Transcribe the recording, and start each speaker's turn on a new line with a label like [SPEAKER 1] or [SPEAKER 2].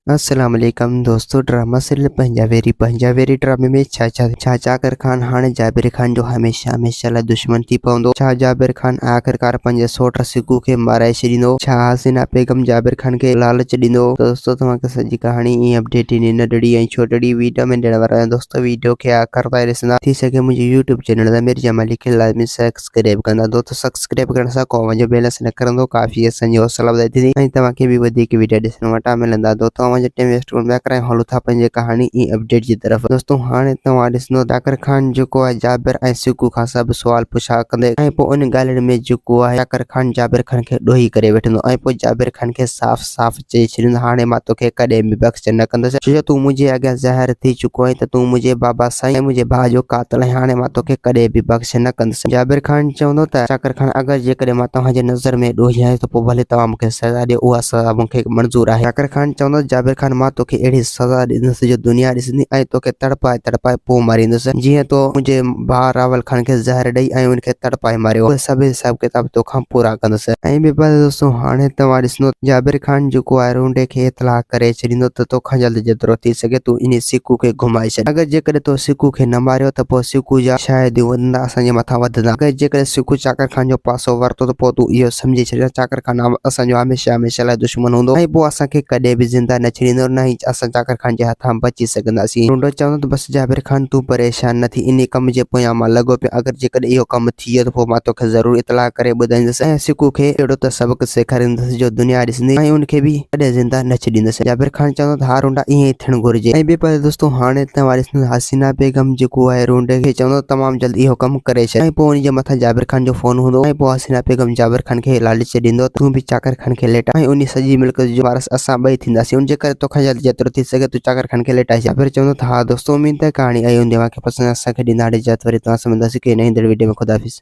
[SPEAKER 1] अस्सलाम वालेकुम दोस्तों। ड्रामा सीरियल पंजावेरी ड्रामे में छा जाबिर खान हाणे जाबिर खान जो हमेशा हमेशा लाइ दुश्मन थी पवंदो। छा जाबिर खान आख़िरकार पंहिंजे सौट सिकू खे माराए छॾींदो। छा हसीना बेगम जाबिर खान खे लालच ॾींदो। तो दोस्तों तव्हांखे सॼी कहानी ईअं अपडेट ॾिनी नंढड़ी ऐं छोटड़ी वीडियो में ॾियण वारा आहियूं। दोस्तों वीडियो खे आख़िर ताईं ॾिसंदा थी सघे मुंहिंजे YouTube channel the Mirza Malik खे लाज़मी सब्सक्राइब कंदा। दोस्तों सब्सक्राइब करण सां क़ौम जो बैलेंस न करंदो काफ़ी असांजी हौसला वधाई थींदी ऐं तव्हांखे बि वधीक वीडियो ॾिसण वटां मिलंदा। दोस्तों टाइम वेस्ट कोन पिया करायूं, हलूं था पंहिंजे कहानी ई अपडेट जी तरफ़। दोस्तों हाणे तव्हां ॾिसंदो जाकिर खान जेको आहे जाबिर ऐं सिकू खां सभु सुवाल पुछा कंदे ऐं पोइ उन ॻाल्हियुनि में जेको आहे जाकिर खान जाबिर खान खे ॾोही करे वठंदो ऐं पोइ जाबिर खान खे साफ़ साफ़ चई छॾींदो, हाणे मां तोखे कॾहिं बि बख़्श न कंदुसि। छो जो तूं मुंहिंजे अॻियां ज़ाहिर थी चुको आहीं त तूं मुंहिंजे बाबा साईं ऐं मुंहिंजे भाउ जो क़ातिल आहीं। हाणे मां तोखे कॾहिं बि बख़्श न कंदुसि। जाबिर खान चवंदो त जाकिर खान अगरि जेकॾहिं मां तव्हांजे नज़र में ॾोही आहियां त पोइ भले तव्हां मूंखे सज़ा ॾियो, उहा सज़ा मूंखे मंज़ूर आहे। जाकिर खान चवंदो जाबिर खान मां तोखे अहिड़ी सज़ा ॾींदुसि जो दुनिया ॾिसंदी ऐं तोखे तड़पाए तड़पाए पोइ मारींदुसि। जीअं तो मुंहिंजे भाउ रावल खान खे ज़हर ॾेई ऐं उनखे तड़पाए मारियो, उहे सभु हिसाब किताब तोखां पूरा कंदुसि। ऐं ॿिए पासे दोस्तों हाणे तव्हां ॾिसंदो जाबिर खान जेको आहे रूंडे खे इतलाह करे छॾींदो त तोखां जल्द जेतिरो थी सघे तूं इन सिकू खे घुमाए छॾ। अगरि जेकॾहिं तो सिकू खे न मारियो त पोइ सिकू जा शायदि वधंदा असांजे मथां वधंदा। अगरि जेकॾहिं सिकू चाकर खान जो पासो वरितो त पोइ तूं इहो सम्झी छॾ चाकर खान असांजो हमेशह हमेशह लाइ दुश्मन हूंदो ऐं पोइ असांखे कॾहिं बि ज़िंदा न छॾींदो, न ई असां चाकर खान जे हथां बची सघंदासीं। रूंडो चवंदो त बसि जाबिर खान तूं परेशान न थी, इन कम जे पोयां मां लॻो पियो। अगरि जेकॾहिं इहो कमु थी वियो त पोइ मां तोखे ज़रूरु इतलाह करे ॿुधाईंदुसि ऐं सिकू खे अहिड़ो त सबक़ सेखारींदुसि जो दुनिया ॾिसंदी ऐं उनखे बि कॾहिं ज़िंदा न छॾींदुसि। जाबिर खान चवंदो त हा रूंडा ईअं ई थियणु घुरिजे। ऐं ॿिए पासे दोस्तों हाणे तव्हां ॾिसंदो हसीना बेगम जेको आहे रूंडे खे चवंदो तमामु जल्द इहो कमु करे छॾ ऐं पोइ उनजे मथां जाबिर खान जो फोन हूंदो ऐं पोइ हसीना बेगम जाबिर खान खे लालच ॾींदो तूं बि चाकर खान खे लेटा ऐं उन सॼी मिल्कियत जो वारस असां ॿई थींदासीं। उनजे करे तोखां जल्द जेतिरो थी सघे तूं चाकर खान खे लेटाए। जाबिर चवंदो त हा दोस्तों उम्मीद है कहानी आई हूंदी, तव्हांखे पसंदि असांखे ॾींदा इजाज़त, वरी तव्हां सां मिलंदासीं कंहिं नई वीडियो में। ख़ुदा हाफ़िज़।